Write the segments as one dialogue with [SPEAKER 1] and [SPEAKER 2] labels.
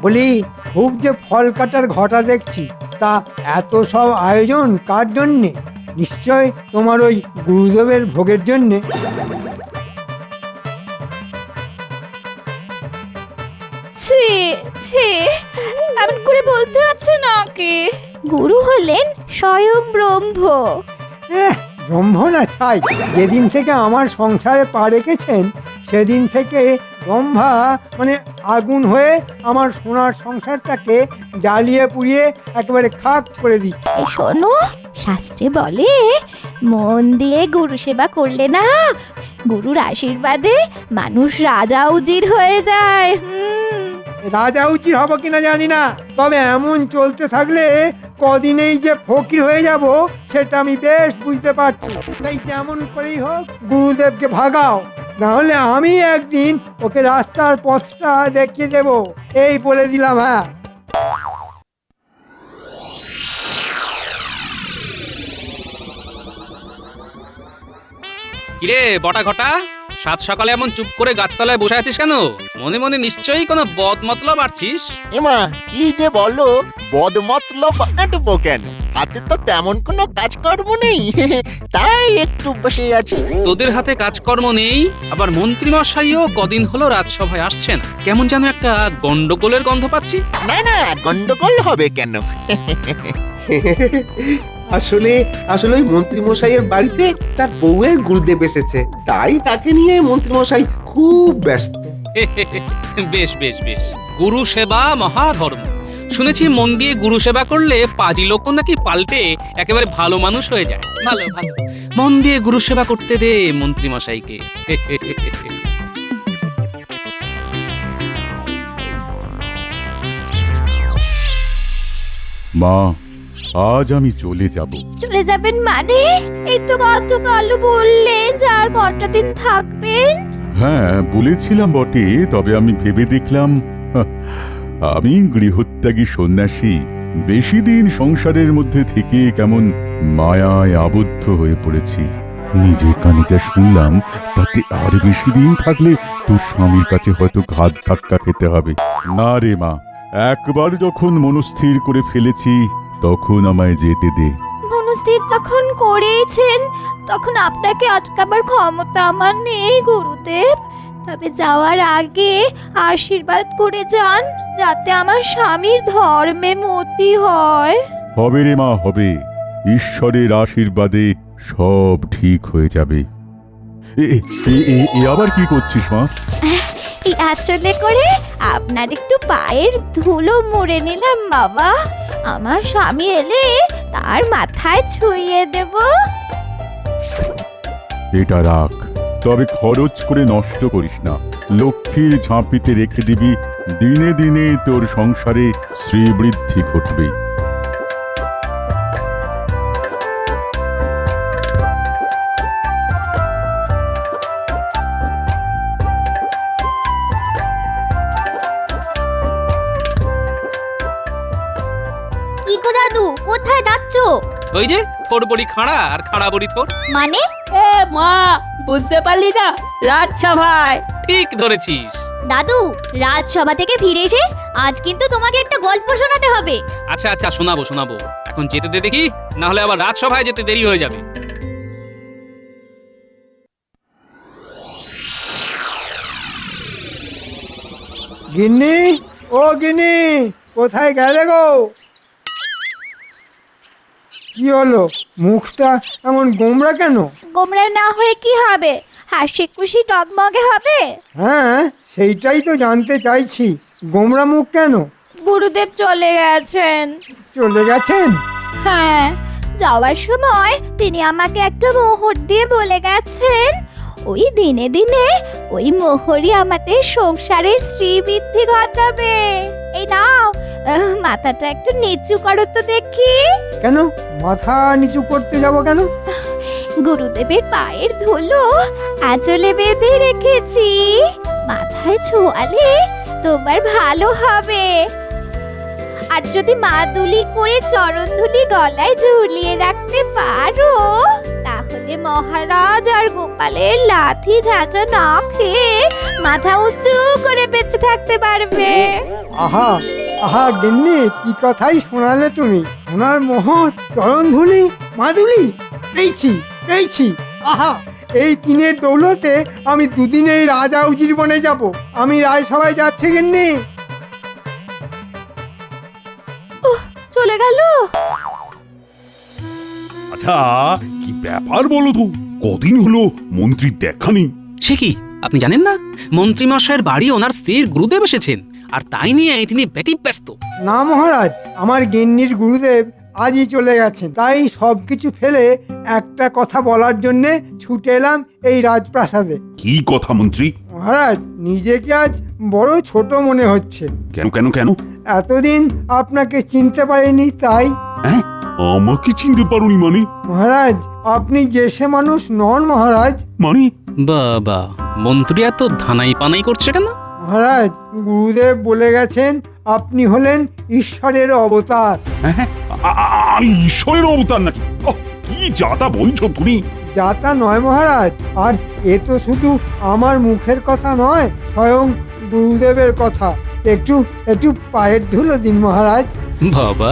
[SPEAKER 1] বলি, খুব যে ফল কাটার ঘটা দেখছি, তা এত সব আয়োজন কার জন্যে? নিশ্চয় তোমার ওই গুরুদেবের ভোগের জন্যে।
[SPEAKER 2] ছি ছি, এমন করে বলতে আছে নাকি? গুরু হলেন স্বয়ং ব্রহ্ম।
[SPEAKER 1] ব্রহ্ম না ছাই, যেদিন থেকে আমার সংসারে পা রেখেছেন সেদিন থেকে ব্রহ্মা মানে আগুন হয়ে আমার সোনার সংসারটাকে জ্বালিয়ে পুড়িয়ে একেবারে খাক করে দিচ্ছে।
[SPEAKER 2] এই শোনো, শাস্ত্রে বলে মন দিয়ে গুরু সেবা করলে না, গুরুর আশীর্বাদে মানুষ রাজা উজির হয়ে যায়।
[SPEAKER 1] রাজা উচিত হবো কিনা জানি না, তবে এমন চলতে থাকলে কদিনেই যে ফকির হয়ে যাব সেটা আমি বেশ বুঝতে পারছি। তাই যেমন করেই হোক গুরুদেবকে ভাগাও, না হলে আমি একদিন ওকে রাস্তার পথটা দেখিয়ে দেব, এই বলে দিলাম। হ্যাঁ,
[SPEAKER 3] কিরে বটা ঘটা, সাত সকালে এমন চুপ করে গাছতলায় বসে আছিস কেন? মনে মনে নিশ্চয়ই কোনো বদ মতলব আছিস।
[SPEAKER 4] এমা কি যে বলো, বদমতলব আটবো কেন? হাতে তো তেমন কোনো কাজকর্ম নেই, তাই একটু বসে আছি।
[SPEAKER 3] তোদের হাতে কাজকর্ম নেই, আবার মন্ত্রী মশাইও কদিন হলো রাজসভায় আসছেন, কেমন যেন একটা গন্ডগোলের গন্ধ পাচ্ছি।
[SPEAKER 4] না না, গন্ডগোল হবে কেন?
[SPEAKER 5] আসলে আসলে ওই মন্ত্রী মশাইয়ের বাড়িতে তার বউয়ের গুরুদেব এসেছে, তাই তাকে নিয়ে মন্ত্রী মশাই খুব ব্যস্ত।
[SPEAKER 3] বেশ বেশ বেশ, গুরু সেবা মহাধর্ম। শুনেছি মন দিয়ে গুরু সেবা করলে পাজি লোক নাকি পাল্টে একেবারে ভালো মানুষ হয়ে যায়। ভালো ভালো, মন দিয়ে গুরু সেবা করতে দে মন্ত্রী মশাইকে।
[SPEAKER 6] মা, আজ আমি চলে যাব।
[SPEAKER 2] চলে যাবেন মানে? এই তো গতকাল বললেন যে আর কটা দিন থাকবেন।
[SPEAKER 6] হ্যাঁ বলেছিলাম বটে, তবে আমি ভেবে দেখলাম আমি গৃহত্যাগী সন্ন্যাসী, বেশি দিন সংসারের মধ্যে থেকে কেমন মায়ায় আবদ্ধ হয়ে পড়েছি। নিজের কানে যা শুনলাম তাতে আর বেশি দিন থাকলে তোর স্বামীর কাছে হয়তো ঘাত ধাক্কা খেতে হবে। না রে মা, একবার যখন মনস্থির করে ফেলেছি তখন আমায় যেতে দে।
[SPEAKER 2] মনস্থির যখন করেছেন তখন আপনাকে আটকাবার ক্ষমতা আমার নেই গুরুদেব। তবে যাওয়ার আগে আশীর্বাদ করে যান, যাতে আমার স্বামীর ধর্মে মতি হয়।
[SPEAKER 6] হবে রে মা, হবে। ঈশ্বরের আশীর্বাদে সব ঠিক হয়ে যাবে। আবার কি করছিস মা?
[SPEAKER 2] এই আঁচলে করে আপনার একটু পায়ের ধুলো মুড়ে নিলাম বাবা। আমার স্বামী এলে তার মাথায় ছুঁয়ে দেব।
[SPEAKER 6] এটা রাখ, তবে খরচ করে নষ্ট করিস না। লক্ষ্মীর ঝাঁপিতে রেখে দিবি, দিনে দিনে তোর সংসারে শ্রীবৃদ্ধি ঘটবে।
[SPEAKER 2] কি গো দাদু, কোথায় যাচ্ছো?
[SPEAKER 3] ওই যে থোর বড়ি খাড়া আর খাড়া বড়ি থোর।
[SPEAKER 2] মানে?
[SPEAKER 7] এ মা, বুঝতে পারলি না? রাজসভায়।
[SPEAKER 3] ঠিক ধরেছিস।
[SPEAKER 2] দাদু, রাজসভা থেকে ফিরে এসে আজ কিন্তু তোমাকে একটা গল্প শোনাতে হবে।
[SPEAKER 3] আচ্ছা আচ্ছা, শোনাবো শোনাবো, এখন যেতে দে দেখি, না হলে আবার রাজসভায় যেতে দেরি হয়ে যাবে।
[SPEAKER 1] গিন্নি, ও গিন্নি, কোথায় গেলে গো? কি হলো, মুখটা এমন গোমড়া কেন?
[SPEAKER 2] গোমরা না হয়ে কি হবে, হাসি খুশি টকমগে হবে।
[SPEAKER 1] হ্যাঁ, সেইটাই তো জানতে চাইছি, গোমড়া মুখ কেন?
[SPEAKER 2] গুরুদেব চলে গেছেন।
[SPEAKER 1] চলে গেছেন?
[SPEAKER 2] হ্যাঁ, যাওয়ার সময় তিনি আমাকে একটা মোহর দিয়ে বলে গেছেন, ওই দিনে দিনে ওই মোহরই আমাদের সংসারের শ্রীবৃদ্ধি ঘটাবে। এই নাও, মাথাটা একটু নিচু করো তো দেখি।
[SPEAKER 1] কেন মাথা নিচু করতে যাব কেন?
[SPEAKER 2] গুরুদেবের পায়ের ধুলো আঁচলে বেঁধে রেখেছি, মাথায় ছোঁয়ালে তোমার ভালো হবে। আর যদি মাদুলি করে চরণ ধুলি গলায় ঝুলিয়ে রাখতে পারো, তাহলে মহারাজ আর গোপালের লাঠি ঝাঁটা না খেয়ে মাথা উঁচু করে বেঁচে থাকতে পারবে।
[SPEAKER 1] আহা আহা গিন্নি, কি কথাই শোনালে তুমি। সোনার মোহর, চরণধুলি, মাদুলি, পেয়েছি পেয়েছি। আহা, এই তিনের দৌলতে আমি দুদিনেই রাজা উজির বনে যাব। আমি রাজসভায় যাচ্ছে গিন্নি।
[SPEAKER 2] চলে গেল।
[SPEAKER 8] আচ্ছা, কি ব্যাপার বলো তো? কদিন হলো মন্ত্রীর দেখা নেই।
[SPEAKER 3] সে কি, আপনি জানেন না মন্ত্রীমশাইয়ের বাড়ি ওনার স্ত্রীর গুরুদেব এসেছেন, আর তাই নিয়ে তিনি ব্যতিব্যস্ত।
[SPEAKER 1] না মহারাজ, আমার গিন্নির গুরুদেব আজই চলে গেছেন। তাই সবকিছু ফেলে একটা কথা বলার জন্যে ছুটে এলাম এই রাজপ্রাসাদে।
[SPEAKER 8] কি কথা মন্ত্রী?
[SPEAKER 1] মহারাজ, নিজেকে আজ বড় ছোট মনে হচ্ছে।
[SPEAKER 8] কেন কেন কেন?
[SPEAKER 1] এতদিন আপনাকে চিনতে পারিনি তাই।
[SPEAKER 8] হ্যাঁ, আমাকে চিনতে পারোনি মানে?
[SPEAKER 1] মহারাজ, আপনি যে সে মানুষ নন মহারাজ।
[SPEAKER 8] মানে
[SPEAKER 3] বাবা, মন্ত্রী এত ধানাই পানাই করছে কেন?
[SPEAKER 1] মহারাজ, গুরুদেব বলে গেছেন আপনি হলেন ঈশ্বরের অবতার।
[SPEAKER 8] হ্যাঁ, আমি ঈশ্বরের অবতার নাকি? ওহ, কি যাতা বলছো তুমি?
[SPEAKER 1] যাতা নয় মহারাজ, আর এ তো শুধু আমার মুখের কথা নয়, স্বয়ং গুরুদেবের কথা। একটু একটু পায়ের ধুলো দিন মহারাজ।
[SPEAKER 3] বাবা,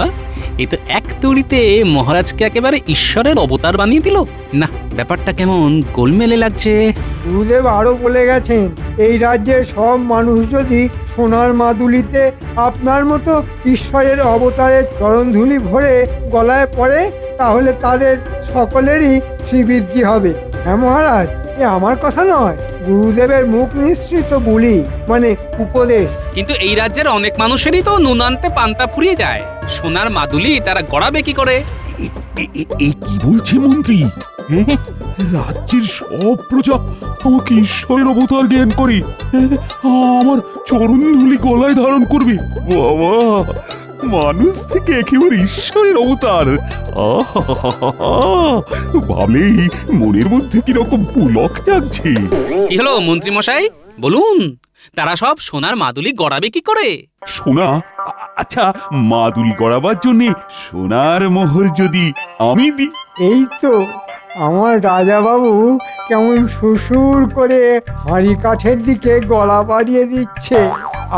[SPEAKER 3] এই তো এক তুড়িতে মহারাজকে একেবারে ঈশ্বরের অবতার বানিয়ে দিল। না, ব্যাপারটা কেমন গোলমেলে লাগছে।
[SPEAKER 1] গুরুদেব আরো বলে গেছেন, এই রাজ্যের সব মানুষ যদি সোনার মাদুলিতে আপনার মতো ঈশ্বরের অবতারের চরণধুলি ভরে গলায় পড়ে, তাহলে তাদের সকলেরই শ্রীবৃদ্ধি হবে। হ্যাঁ মহারাজ, এ আমার কথা নয়, গুরুদেবের মুখ নিঃসৃত বুলি, মানে উপদেশ।
[SPEAKER 3] কিন্তু এই রাজ্যের অনেক মানুষেরই তো নুন আনতে পান্তা ফুরিয়ে যায়। সোনার মাদুলি তারা গড়াবে কি করে?
[SPEAKER 8] এই কি বলছে মন্ত্রী? হ্যাঁ, রাজ্যের সব প্রজা আমাকে ঈশ্বরের অবতার জ্ঞান করে আমার চরণধুলি গলায় ধারণ করবে। বাবা, মানুষ থেকে একেবারে ঈশ্বরের অবতার! আহা, ভাবলেই মনের মধ্যে কিরকম পুলক জাগছে।
[SPEAKER 3] কি হলো মন্ত্রী মশাই, বলুন, তারা সব সোনার মাদুলি গড়াবে কি করে?
[SPEAKER 8] সোনা? আচ্ছা, মাদুলি গড়াবার জন্য সোনার মোহর যদি আমি দিই?
[SPEAKER 1] এই তো আমার রাজা বাবু কেমন সুসুর করে হাঁড়ি কাঠের দিকে গলা বাড়িয়ে দিচ্ছে।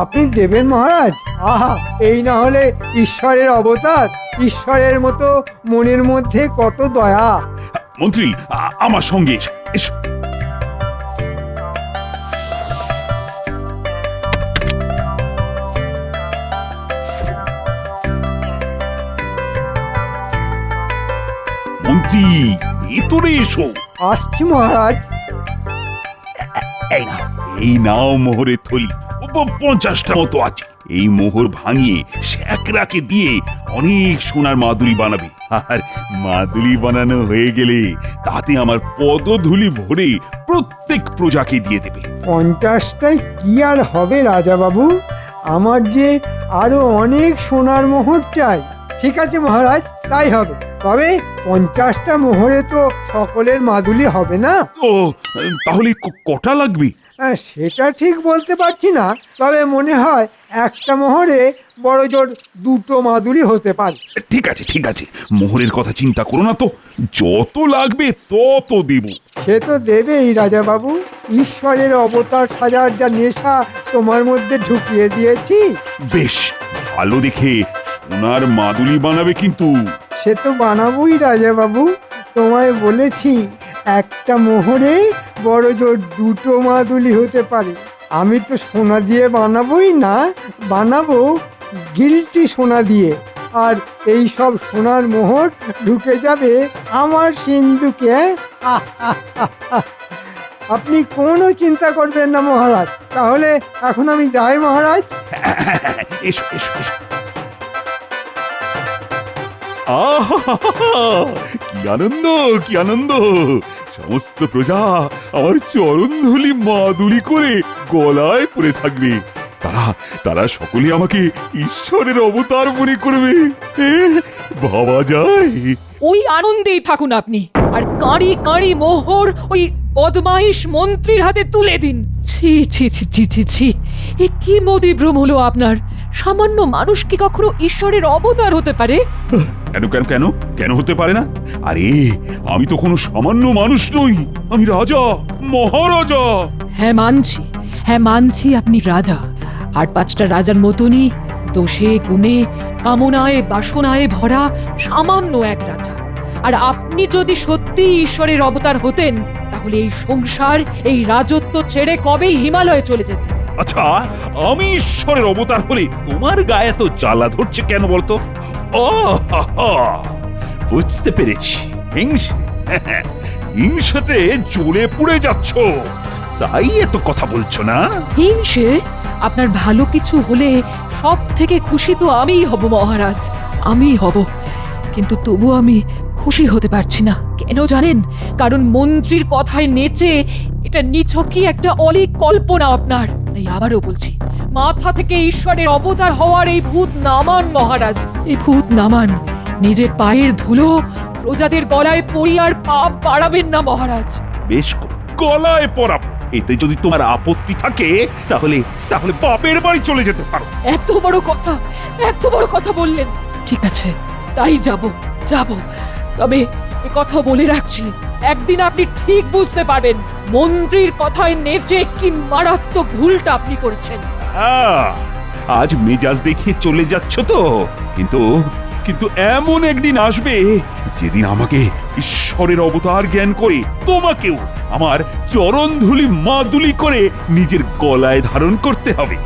[SPEAKER 1] আপনি দেবেন মহারাজ? আহা, এই না হলে ঈশ্বরের অবতার। ঈশ্বরের মতো মনের মধ্যে কত দয়া।
[SPEAKER 8] মন্ত্রী, আমার সঙ্গে এসো, এসো। মন্ত্রী, ভেতরে এসো।
[SPEAKER 1] আসছি মহারাজ।
[SPEAKER 8] এই নাও, এই নাও মোহরের থলি। 50টা মতো আছে। এই মোহর ভাঙিয়ে শ্যাকরাকে দিয়ে অনেক সোনার মাদুলি বানাবে। আর মাদুলি বানানো হয়ে গেলে তাতে আমার পদধূলি ভরে প্রত্যেক প্রজাকে দিয়ে দেবে।
[SPEAKER 1] 50টায় কি আর হবে রাজা বাবু, আমার যে আরো অনেক সোনার মোহর চাই। ঠিক আছে মহারাজ, তাই হবে। তবে 50টা মোহরে তো সকলের মাদুলি হবে না।
[SPEAKER 8] ও, তাহলে কটা লাগবে?
[SPEAKER 1] সেটা ঠিক বলতে পারছি না, তবে মনে হয় একটা মোহরে বড় জোর 2টো মাদুলি হতে পারে।
[SPEAKER 8] ঠিক আছে, ঠিক আছে, মোহরের কথা চিন্তা করো না তো, যত লাগবে তত দেব।
[SPEAKER 1] সে তো দেবেই রাজা বাবু। ঈশ্বরের অবতার সাজার যা নেশা তোমার মধ্যে ঢুকিয়ে দিয়েছি।
[SPEAKER 8] বেশ, ভালো দেখে সোনার মাদুলি বানাবে কিন্তু।
[SPEAKER 1] সে তো বানাবোই রাজা বাবু, তোমায় বলেছি একটা মোহরে বড় জোর 2টো মাদুলি হতে পারে। আমি তো সোনা দিয়ে বানাবোই না, বানাবো গিলটি সোনা দিয়ে। আর এই সব সোনার মোহর ঢুকে যাবে আমার সিন্ধুকে। আহ, আহ, আহ, আহ। আপনি কোনো চিন্তা করবেন না মহারাজ। তাহলে এখন আমি যাই মহারাজ।
[SPEAKER 8] এসো, এসো, এসো। আহা, কি আনন্দ, কি আনন্দ! সমস্ত প্রজা আমার চরণধুলি মাদুলি করে গলায় পড়ে থাকবে। তারা তারা সকলে আমাকে ঈশ্বরের অবতার মনে করবে। ভাবা যায়?
[SPEAKER 9] ওই আনন্দেই থাকুন আপনি, আর কাঁড়ি কাঁড়ি মোহর ওই বদমাইশ মন্ত্রীর হাতে তুলে দিন। ছি ছি ছি ছি ছি ছি, এ কি মোদি ভ্রম হলো আপনার? সামান্য মানুষ কি কখনো ঈশ্বরের অবতার হতে পারে?
[SPEAKER 8] কেন কেন কেন কেন হতে পারে না? আরে, আমি তো কোনো সামান্য মানুষ নই, আমি রাজা, মহারাজা।
[SPEAKER 9] হ্যাঁ মানছি, হ্যাঁ মানছি আপনি রাজা, আর 5টা রাজার মতনই দোষে গুণে কামনায় বাসনায় ভরা সামান্য এক রাজা। আর আপনি যদি সত্যি ঈশ্বরের অবতার হতেন তাহলে এই সংসার এই রাজত্ব ছেড়ে কবেই হিমালয়ে চলে যেতেন।
[SPEAKER 8] আচ্ছা, আমি ঈশ্বরের অবতার হলে তোমার গায়ে তো জ্বালা ধরছে কেন বলতো? ও হা হা, বুঝতে পেরেছি, হিংসাতে জ্বলে পুড়ে যাচ্ছ, তাই এত কথা বলছো না?
[SPEAKER 9] হিংসে? আপনার ভালো কিছু হলে সব থেকে খুশি তো আমিই হব মহারাজ, আমিই হব। কিন্তু তবু আমি খুশি হতে পারছি না। কেন জানেন? কারণ মন্ত্রীর কথায় নেচে এটা নিছকই একটা অলীক কল্পনা আপনার। তাই আবারও বলছি, মাথা থেকে ঈশ্বরের অবতার হওয়ার এই ভূত নামান মহারাজ, এই ভূত নামান। নিজের পায়ের ধুলো প্রজাদের গলায় পরিয়ার পাপ বাড়াবেন না মহারাজ।
[SPEAKER 8] বেশ করে গলায় পরাবো। এতে যদি তোমার আপত্তি থাকে তাহলে তাহলে বাপের বাড়ি চলে যেতে পারো।
[SPEAKER 9] এত বড় কথা বললেন। ঠিক আছে, তাই যাব। তবে এ কথা বলে রাখছি, একদিন আপনি ঠিক বুঝতে পারবেন মন্ত্রীর কথায় নেচে কি মারাত্মক ভুলটা আপনি করেছেন।
[SPEAKER 8] আজ মেজাজ দেখিয়ে চলে যাচ্ছ তো, কিন্তু এমন একদিন আসবে যেদিন আমাকে ঈশ্বরের অবতার জ্ঞান করে তোমাকেও আমার চরণধুলি মাদুলি করে নিজের গলায় ধারণ করতে হবে।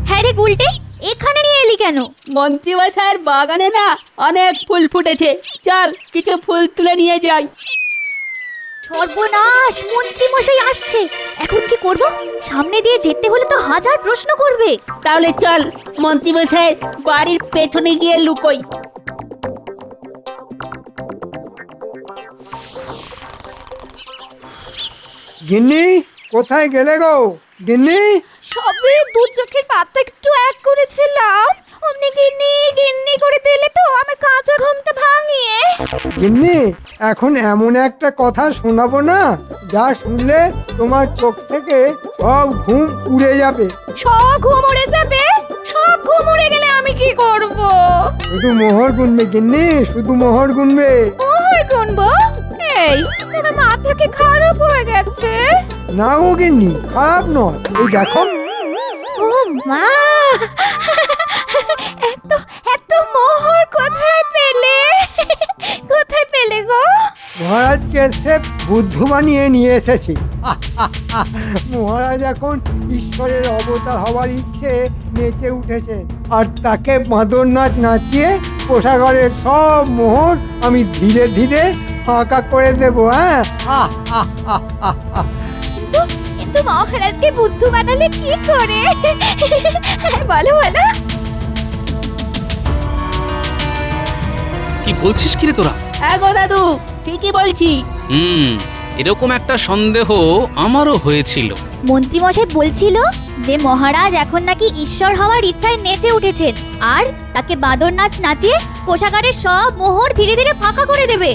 [SPEAKER 2] হ্যাঁ রে গুলটে, এখানে নিয়ে এলি কেন?
[SPEAKER 7] মন্ত্রীমশাইয়ের বাগানে না অনেক ফুল ফুটেছে, চল কিছু ফুল তুলে নিয়ে যাই।
[SPEAKER 2] সর্বনাশ, মন্ত্রী মশাই আসছে। এখন কি করব? সামনে দিয়ে যেতে হলে তো হাজার প্রশ্ন করবে।
[SPEAKER 7] তাহলে চল মন্ত্রীমশাইয়ের বাড়ির পেছনে গিয়ে লুকোই।
[SPEAKER 1] গিন্নি, কোথায় গেলে গো গিন্নি?
[SPEAKER 2] সবে দু চোখের পাতা একটু এক করেছিলাম, অমনি গিন্নি গিন্নি করে দিলে তো আমার কাঁচা ঘুমটা ভাঙিয়ে।
[SPEAKER 1] গিন্নি, এখন এমন একটা কথা শোনাবো না, যা শুনলে তোমার চোখ থেকে সব ঘুম উড়ে যাবে।
[SPEAKER 2] সব ঘুম উড়ে যাবে? সব ঘুম উড়ে গেলে আমি কি করব?
[SPEAKER 1] শুধু মোহর গুনবে গিন্নি, শুধু মোহর গুনবে।
[SPEAKER 2] মোহর গুনবো? এই, তোমার মাথা কি খারাপ হয়ে গেছে?
[SPEAKER 1] না গো গিন্নি, খারাপ নয়, এই দেখো।
[SPEAKER 2] ও মা, এত মোহর কোথায় পেলে? কোথায় পেলে গো?
[SPEAKER 1] মহারাজকে সে বুদ্ধ বানিয়ে নিয়ে এসেছি। মহারাজ এখন ঈশ্বরের অবতার হওয়ার ইচ্ছে নেচে উঠেছেন, আর তাকে মাদর নাচ নাচিয়ে কোষাগারের সব মোহর আমি ধীরে ধীরে ফাঁকা করে দেবো। হ্যাঁ,
[SPEAKER 2] কিন্তু মহারাজকে বুদ্ধ বানালে কি করে? বলো বলো।
[SPEAKER 3] কি বলছিস কি রে তোরা?
[SPEAKER 7] গো দাদু, ঠিকই বলছি।
[SPEAKER 3] এরকম একটা সন্দেহ আমারও হয়েছিল।
[SPEAKER 2] মন্ত্রী মশাই বলছিল যে মহারাজ এখন নাকি ঈশ্বর হওয়ার ইচ্ছায় নেচে উঠেছেন, আর তাকে বাদর নাচ নাচিয়ে কোষাগারের সব মোহর ধীরে ধীরে ফাঁকা করে দেবে।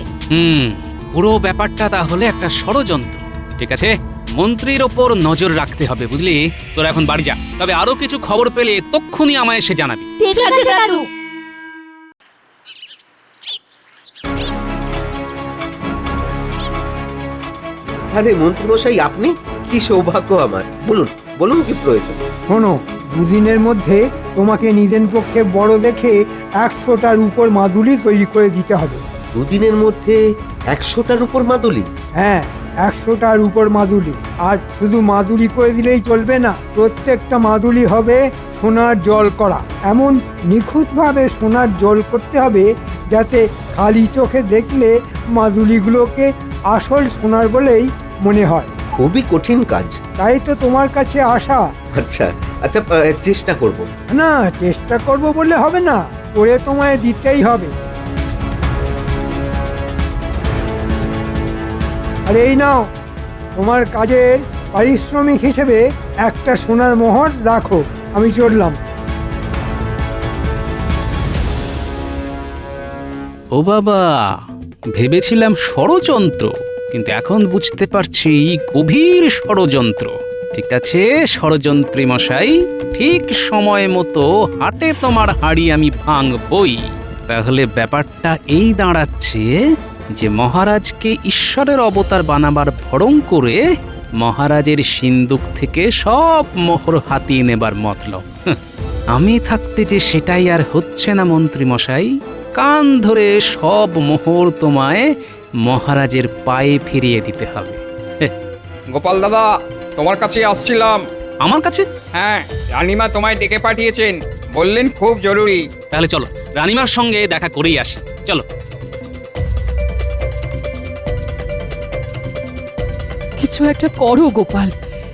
[SPEAKER 3] পুরো ব্যাপারটা তাহলে একটা ষড়যন্ত্র। ঠিক আছে, মন্ত্রীর ওপর নজর রাখতে হবে, বুঝলি? তোরা এখন বাড়ি যা, তবে আরো কিছু খবর পেলে তক্ষুনি আমায় এসে জানাবি।
[SPEAKER 2] ঠিক আছে দাদু।
[SPEAKER 5] আরে মন্ত্রীমশাই, আপনি? কি সৌভাগ্য আমার। বলুন বলুন, কি প্রয়োজন?
[SPEAKER 1] শোনো, দুদিনের মধ্যে তোমাকে নিদেন পক্ষে বড় দেখে 100টার উপর মাদুলি তৈরি করে দিতে হবে।
[SPEAKER 5] দুদিনের মধ্যে 100টার উপর মাদুলি?
[SPEAKER 1] হ্যাঁ, 100টার উপর মাদুলি। আর শুধু মাদুলি করে দিলেই চলবে না, প্রত্যেকটা মাদুলি হবে সোনার জল করা। এমন নিখুঁতভাবে সোনার জল করতে হবে যাতে খালি চোখে দেখলে মাদুলিগুলোকে আসল সোনার বলেই মনে হয়।
[SPEAKER 5] খুবই কঠিন কাজ।
[SPEAKER 1] তাই তো তোমার কাছে আসা।
[SPEAKER 5] আচ্ছা আচ্ছা, চেষ্টা করব।
[SPEAKER 1] না, চেষ্টা করব বললে হবে না, করে তোমায় দিতেই হবে। আর এই নাও, তোমার কাজের পারিশ্রমিক হিসেবে একটা সোনার মোহর রাখো। আমি চললাম।
[SPEAKER 3] ও বাবা, ভেবেছিলাম ষড়যন্ত্র, কিন্তু এখন বুঝতে পারছি গভীর ষড়যন্ত্র। ঠিক আছে ষড়যন্ত্রী মশাই, ঠিক সময় মতো হাটে তোমার হাড়ি আমি ভাঙবই। তাহলে ব্যাপারটা এই দাঁড়াচ্ছে যে মহারাজকে ঈশ্বরের অবতার বানাবার ভড়ং করে মহারাজের সিন্দুক থেকে সব মোহর হাতিয়ে নেবার মতলব। আমি থাকতে যে সেটাই আর হচ্ছে না মন্ত্রী মশাই। কান ধরে সব মোহর তোমায় মহারাজের পায়ে ফিরিয়ে দিতে হবে।
[SPEAKER 10] গোপাল দাদা, তোমার কাছে আসছিলাম।
[SPEAKER 3] আমার কাছে?
[SPEAKER 10] হ্যাঁ, রানীমা তোমায় ডেকে পাঠিয়েছেন, বললেন খুব জরুরি।
[SPEAKER 3] তাহলে চলো রানীমার সঙ্গে দেখা করেই আসি, চলো।
[SPEAKER 9] কিছু একটা করো গোপাল,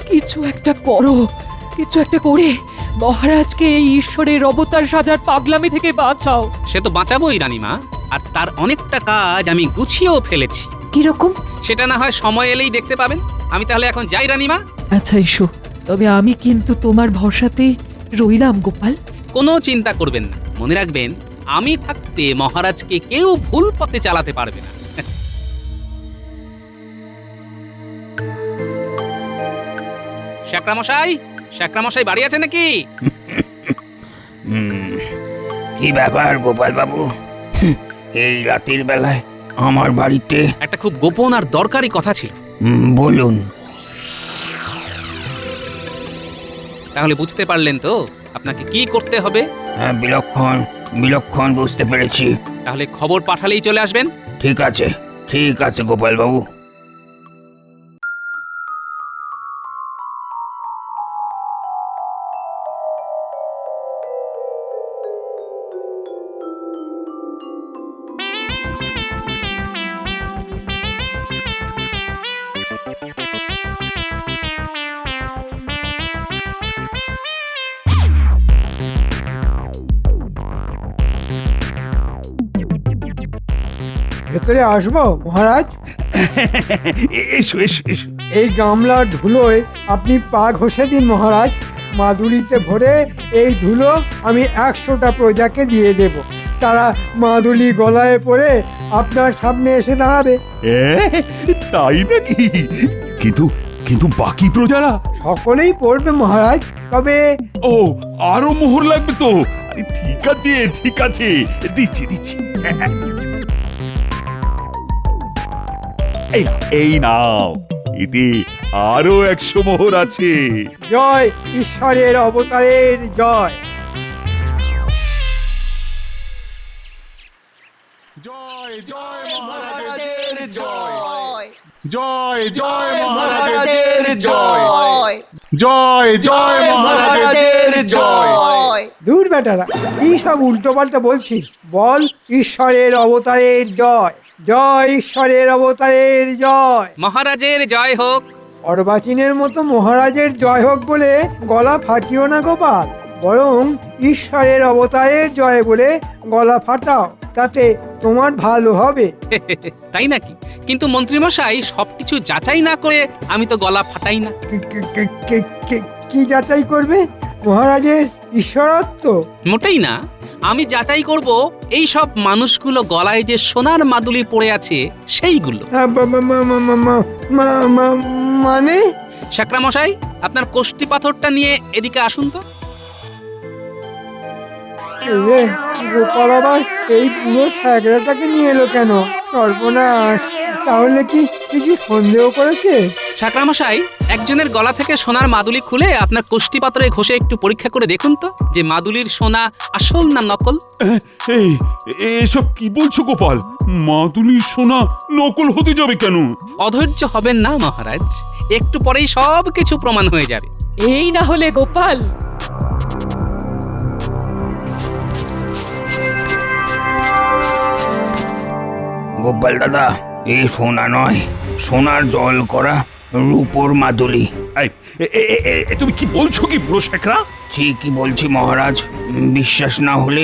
[SPEAKER 9] কিছু একটা করো, কিছু একটা করে মহারাজকে এই ঈশ্বরের অবতার সাজার পাগলামি থেকে বাঁচাও।
[SPEAKER 3] সে তো বাঁচাবোই রানীমা, আর তার অনেকটা কাজ আমি গুছিয়েও ফেলেছি।
[SPEAKER 9] কিরকম?
[SPEAKER 3] সেটা না হয় সময় এলেই দেখতে পাবেন। আমি তাহলে এখন যাই রানীমা।
[SPEAKER 9] আচ্ছা এসো, তবে আমি কিন্তু তোমার ভরসাতে রইলাম গোপাল।
[SPEAKER 3] কোনো চিন্তা করবেন না, মনে রাখবেন আমি থাকতে মহারাজকে কেউ ভুল পথে চালাতে পারবে না। শ্যাকরামশাই বাড়ি আছে নাকি?
[SPEAKER 11] কি ব্যাপার গোপাল বাবু, এই রাতের বেলায় আমার বাড়িতে?
[SPEAKER 3] একটা খুব গোপন আর দরকারি কথা ছিল।
[SPEAKER 11] বলুন।
[SPEAKER 3] তাহলে বুঝতে পারলেন তো আপনাকে কি করতে হবে?
[SPEAKER 11] হ্যাঁ, বিলক্ষণ বিলক্ষণ বুঝতে পেরেছি।
[SPEAKER 3] তাহলে খবর পাঠালেই চলে আসবেন।
[SPEAKER 11] ঠিক আছে, ঠিক আছে গোপাল বাবু।
[SPEAKER 1] ভেতরে আসবো মহারাজ?
[SPEAKER 8] এসো এসো এসো।
[SPEAKER 1] এই গামলার ধুলোয় আপনি পা ঘষে দিন মহারাজ। মাদুলিতে ভরে এই ধুলো আমি 100টা প্রজাকে দিয়ে দেব। তারা মাদুলি গলায় পরে আপনার সামনে এসে দাঁড়াবে।
[SPEAKER 8] তাই নাকি? কিন্তু কিন্তু বাকি প্রজারা?
[SPEAKER 1] সকলেই পড়বে মহারাজ, তবে
[SPEAKER 8] ও, আরো মোহর লাগবে তো? আরে ঠিক আছে ঠিক আছে, দিচ্ছি দিচ্ছি। এই নাও, এতে আরো 100 মোহর আছে।
[SPEAKER 1] জয় ঈশ্বরের অবতারের জয়।
[SPEAKER 12] জয় জয় মহারাজের জয়, জয় জয় মহারাজের জয়, জয় জয় মহারাজের জয়।
[SPEAKER 1] দূর বেটারা, কি সব উল্টো পাল্টা বলছিস? বল ঈশ্বরের অবতারের জয়, জয় ঈশ্বরের অবতারের জয়।
[SPEAKER 3] মহারাজের জয় হোক।
[SPEAKER 1] অর্বাচীনের মতো মহারাজের জয় হোক বলে গলা ফাটিও না গোপাল, বরং ঈশ্বরের অবতারের জয় বলে গলা ফাটাও, তাতে তোমার ভালো হবে।
[SPEAKER 3] তাই নাকি? কিন্তু মন্ত্রীমশাই, সবকিছু যাচাই না করে আমি তো গলা ফাটাই না।
[SPEAKER 1] কি যাচাই করবে? মহারাজের ঈশ্বরত্ব?
[SPEAKER 3] মোটেই না। আমি যাচাই করব এই সব মানুষগুলো গলায় যে সোনার মাদুলি পড়ে আছে সেইগুলো।
[SPEAKER 1] মানে?
[SPEAKER 3] শ্যাকরামশাই, আপনার কোষ্ঠী পাথরটা নিয়ে এদিকে আসুন তো।
[SPEAKER 1] গোপাল আবার এই পুরো স্যাগরাটাকে নিয়ে এলো কেন? সর্বনাশ! তাহলে কি কিছু সন্দেহ করেছে?
[SPEAKER 3] শ্যাকরামশাই, একজনের গলা থেকে সোনার মাদুলি খুলে আপনার কোষ্ঠী পাথরে ঘষে একটু পরীক্ষা করে দেখুন তো যে মাদুলির সোনা আসল না নকল।
[SPEAKER 8] এই এসব কি বলছো গোপাল? মাদুলির সোনা নকল হতে যাবে কেন?
[SPEAKER 3] অধৈর্য হবেন না মহারাজ, একটু পরেই সব কিছু প্রমাণ হয়ে যাবে।
[SPEAKER 9] এই না হলে গোপাল।
[SPEAKER 11] গোপাল দাদা, এই সোনা নয়, সোনার জল করা রূপোর মাদুলি।
[SPEAKER 8] তুমি কি বলছো কি বুড়ো শেখরা?
[SPEAKER 11] ঠিকই বলছি মহারাজ। বিশ্বাস না হলে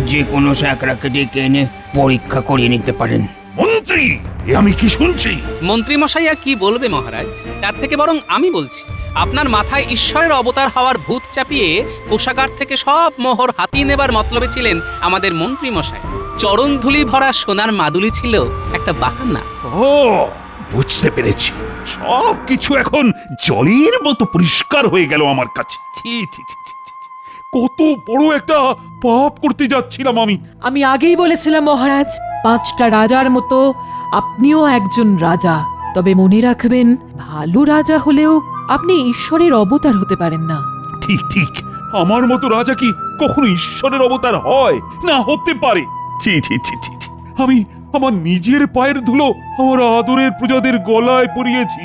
[SPEAKER 11] যে কোনো শেখরাকে ডেকে এনে পরীক্ষা করিয়ে নিতে পারেন।
[SPEAKER 8] মন্ত্রী, এ আমি কি শুনছি?
[SPEAKER 3] মন্ত্রী মশাই আর কি বলবে মহারাজ, তার থেকে বরং আমি বলছি। আপনার মাথায় ঈশ্বরের অবতার হওয়ার ভূত চাপিয়ে কোষাগার থেকে সব মোহর হাতিয়ে নেবার মতলবে ছিলেন আমাদের মন্ত্রী মশাই। চরণ ধুলি ভরা সোনার মাদুলি ছিল একটা বাহানা।
[SPEAKER 8] ও, বুঝতে পেরেছি, সব কিছু এখন জলের মতো পরিষ্কার হয়ে গেল আমার কাছে। ছি ছি ছি ছি ছি, ছি। কত বড় একটা পাপ করতে যাচ্ছিলাম আমি।
[SPEAKER 9] আমি আগেই বলেছিলাম মহারাজ, 5টা রাজার মতো আপনিও একজন রাজা। তবে মনে রাখবেন, ভালো রাজা হলেও আপনি ঈশ্বরের অবতার হতে পারেন না।
[SPEAKER 8] ঠিক ঠিক, আমার মতো রাজা কি কখনো ঈশ্বরের অবতার হয়? না, হতে পারে। ছি ছি ছি ছি ছি। আমি আমার নিজের পায়ের ধুলো আমার আদরের প্রজাদের গলায় পরিয়েছি।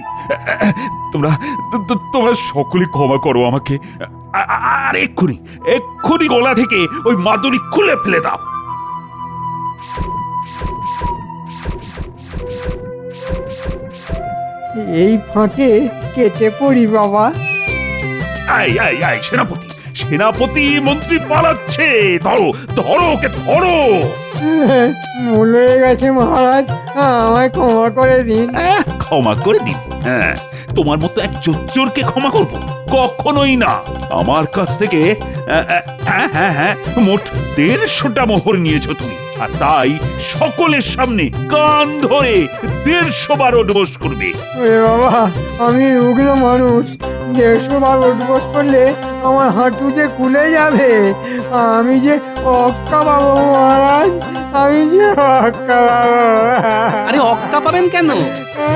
[SPEAKER 8] তোমরা তোমরা সকলে ক্ষমা করো আমাকে। আর এক্ষুনি গলা থেকে ওই মাদুলি খুলে ফেলে দাও।
[SPEAKER 1] এই ফাঁকে কেটে পড়ি বাবা।
[SPEAKER 8] আই সেনাপতি, সেনাপতি মন্ত্রী পালাচ্ছে। ধরো ধরো ওকে, ধরো।
[SPEAKER 1] ভুল হয়ে গেছে মহারাজ, আমায় ক্ষমা করে দিন।
[SPEAKER 8] ক্ষমা করে দিন? হ্যাঁ, তোমার মতো এক চোরকে ক্ষমা করব? কখনোই না। আমার কাছ থেকে হ্যাঁ মোট 150টা মোহর নিয়েছো তুমি, আর তাই সকলের সামনে কান ধরে 150 বার উঠবোস করবে।
[SPEAKER 1] ওরে বাবা, আমি রুগ্ন মানুষ, 150 বার উঠবোস করলে আমার হাঁটু যে খুলে যাবে। আমি যে অক্কা পাবো মহারাজ, আমি যে অক্কা পাবো।
[SPEAKER 3] আরে অক্কা পাবেন কেন?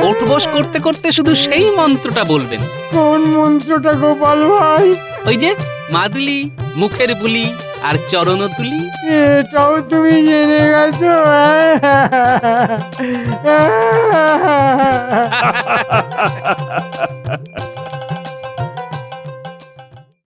[SPEAKER 3] ওঠবোস করতে করতে শুধু সেই মন্ত্রটা বলবেন।
[SPEAKER 1] কোন মন্ত্রটা গোপাল ভাই?
[SPEAKER 3] ওই যে মাদুলি, মুখের বুলি আর চরণধুলি।
[SPEAKER 1] এটাও তুমি জেনে গেছো?